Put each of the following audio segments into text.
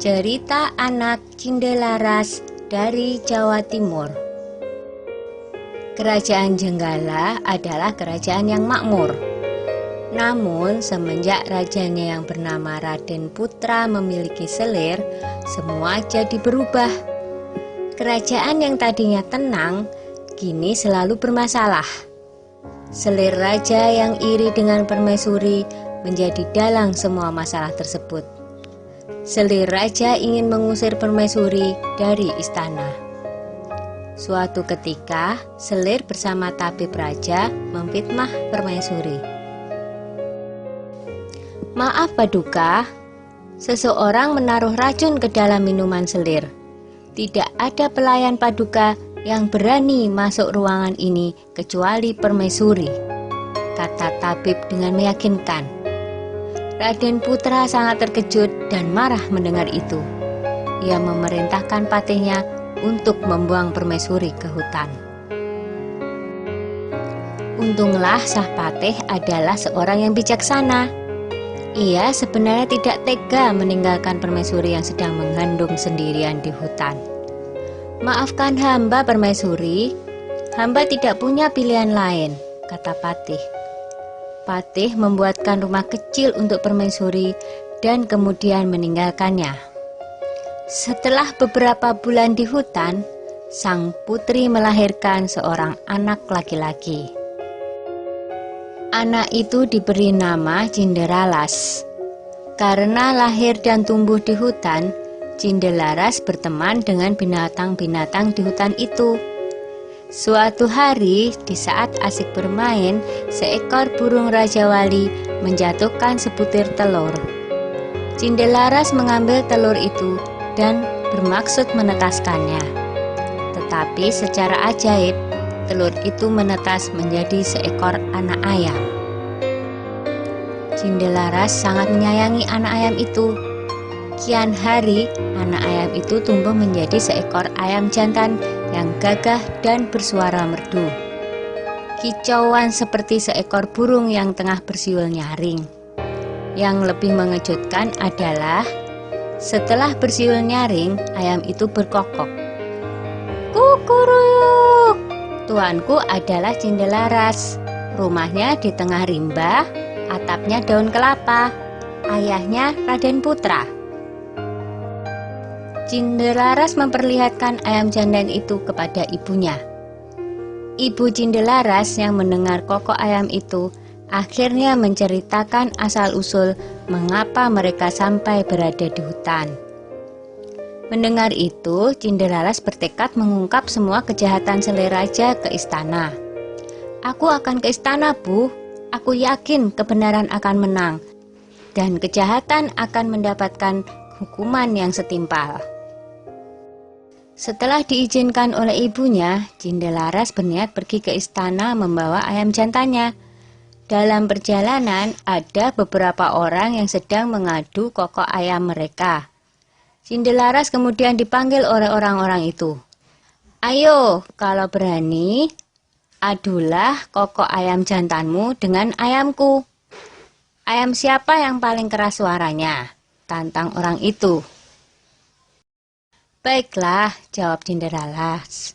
Cerita anak Cindelaras dari Jawa Timur. Kerajaan Jenggala adalah kerajaan yang makmur. Namun semenjak rajanya yang bernama Raden Putra memiliki selir, semua jadi berubah. Kerajaan yang tadinya tenang, kini selalu bermasalah. Selir raja yang iri dengan permaisuri menjadi dalang semua masalah tersebut. Selir raja ingin mengusir permaisuri dari istana. Suatu ketika, Selir bersama tabib raja memfitnah permaisuri. "Maaf Paduka, seseorang menaruh racun ke dalam minuman Selir. Tidak ada pelayan Paduka yang berani masuk ruangan ini kecuali permaisuri," kata tabib dengan meyakinkan. Raden Putra sangat terkejut dan marah mendengar itu. Ia memerintahkan patihnya untuk membuang permaisuri ke hutan. Untunglah Sang Patih adalah seorang yang bijaksana. Ia sebenarnya tidak tega meninggalkan permaisuri yang sedang mengandung sendirian di hutan. "Maafkan hamba permaisuri, hamba tidak punya pilihan lain," kata patih. Patih membuatkan rumah kecil untuk permaisuri dan kemudian meninggalkannya. Setelah beberapa bulan di hutan, sang putri melahirkan seorang anak laki-laki. Anak itu diberi nama Cinderalas. Karena lahir dan tumbuh di hutan, Cindelaras berteman dengan binatang-binatang di hutan itu. Suatu hari, di saat asik bermain, seekor burung Raja Wali menjatuhkan sebutir telur. Cindelaras mengambil telur itu dan bermaksud menetaskannya. Tetapi secara ajaib, telur itu menetas menjadi seekor anak ayam. Cindelaras sangat menyayangi anak ayam itu. Kian hari, anak ayam itu tumbuh menjadi seekor ayam jantan yang gagah dan bersuara merdu. Kicauan seperti seekor burung yang tengah bersiul nyaring. Yang lebih mengejutkan adalah setelah bersiul nyaring, ayam itu berkokok. "Kukuruyuk, tuanku adalah Cindelaras. Rumahnya di tengah rimba, atapnya daun kelapa. Ayahnya Raden Putra." Cindelaras memperlihatkan ayam jantan itu kepada ibunya. Ibu Cindelaras yang mendengar kokok ayam itu akhirnya menceritakan asal-usul mengapa mereka sampai berada di hutan. Mendengar itu, Cindelaras bertekad mengungkap semua kejahatan Selir Raja ke istana. "Aku akan ke istana, Bu. Aku yakin kebenaran akan menang dan kejahatan akan mendapatkan hukuman yang setimpal." Setelah diizinkan oleh ibunya, Cindelaras berniat pergi ke istana membawa ayam jantannya. Dalam perjalanan, ada beberapa orang yang sedang mengadu kokok ayam mereka. Cindelaras kemudian dipanggil oleh orang-orang itu. "Ayo, kalau berani, adulah kokok ayam jantanmu dengan ayamku." "Ayam siapa yang paling keras suaranya?" tantang orang itu. "Baiklah," jawab Cinderaras.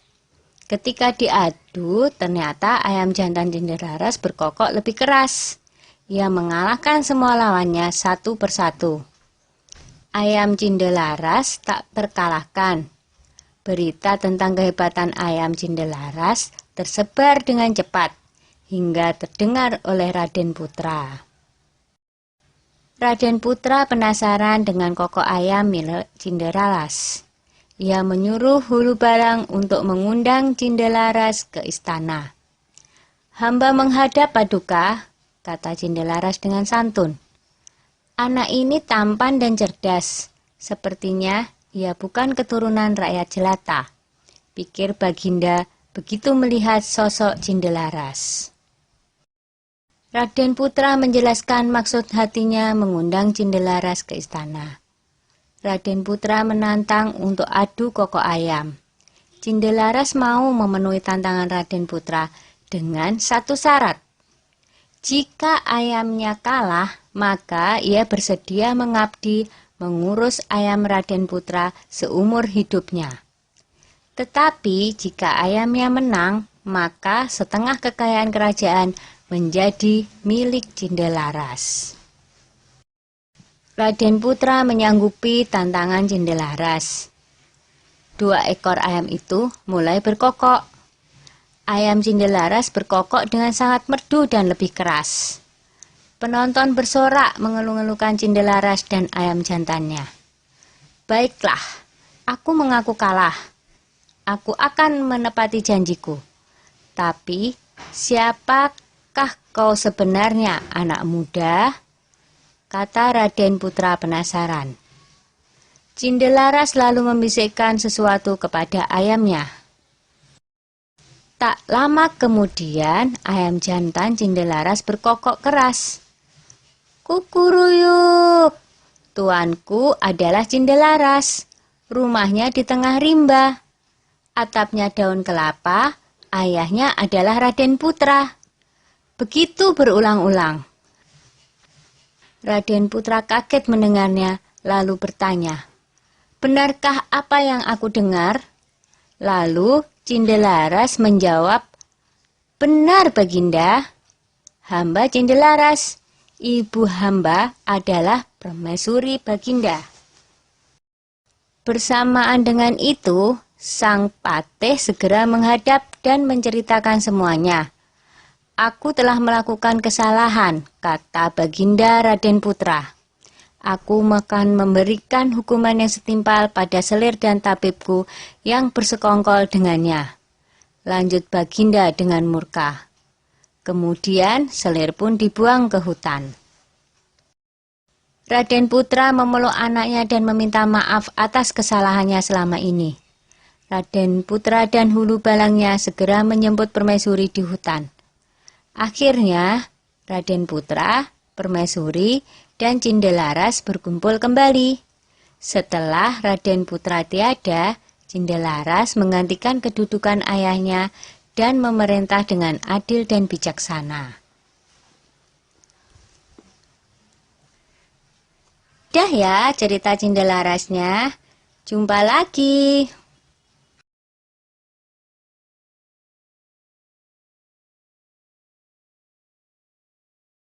Ketika diadu, ternyata ayam jantan Cinderaras berkokok lebih keras. Ia mengalahkan semua lawannya satu persatu. Ayam Cindelaras tak terkalahkan. Berita tentang kehebatan ayam Cindelaras tersebar dengan cepat hingga terdengar oleh Raden Putra. Raden Putra penasaran dengan kokok ayam milik Cinderaras. Ia menyuruh Hulu Balang untuk mengundang Cindelaras ke istana. "Hamba menghadap Paduka," kata Cindelaras dengan santun. "Anak ini tampan dan cerdas. Sepertinya ia bukan keturunan rakyat jelata," pikir Baginda begitu melihat sosok Cindelaras. Raden Putra menjelaskan maksud hatinya mengundang Cindelaras ke istana. Raden Putra menantang untuk adu kokok ayam. Cindelaras mau memenuhi tantangan Raden Putra dengan satu syarat. Jika ayamnya kalah, maka ia bersedia mengabdi mengurus ayam Raden Putra seumur hidupnya. Tetapi jika ayamnya menang, maka setengah kekayaan kerajaan menjadi milik Cindelaras. Raden Putra menyanggupi tantangan Cindelaras. 2 ekor ayam itu mulai berkokok. Ayam Cindelaras berkokok dengan sangat merdu dan lebih keras. Penonton bersorak mengeluh-elukan Cindelaras dan ayam jantannya. Baiklah, aku mengaku kalah. Aku akan menepati janjiku. Tapi, siapakah kau sebenarnya, anak muda? Kata Raden Putra penasaran. Cindelaras lalu membisikkan sesuatu kepada ayamnya. Tak lama kemudian, ayam jantan Cindelaras berkokok keras. Kukuruyuk, tuanku adalah Cindelaras. Rumahnya di tengah rimba. Atapnya daun kelapa, ayahnya adalah Raden Putra. Begitu berulang-ulang. Raden Putra kaget mendengarnya, lalu bertanya, benarkah apa yang aku dengar? Lalu Cindelaras menjawab, benar Baginda. Hamba Cindelaras, ibu hamba adalah permaisuri Baginda. Bersamaan dengan itu, sang patih segera menghadap dan menceritakan semuanya. Aku telah melakukan kesalahan, kata Baginda Raden Putra. Aku akan memberikan hukuman yang setimpal pada selir dan tabibku yang bersekongkol dengannya. Lanjut Baginda dengan murka. Kemudian selir pun dibuang ke hutan. Raden Putra memeluk anaknya dan meminta maaf atas kesalahannya selama ini. Raden Putra dan hulu balangnya segera menjemput permaisuri di hutan. Akhirnya, Raden Putra, permaisuri, dan Cindelaras berkumpul kembali. Setelah Raden Putra tiada, Cindelaras menggantikan kedudukan ayahnya dan memerintah dengan adil dan bijaksana. Dah ya cerita Cindelarasnya. Jumpa lagi.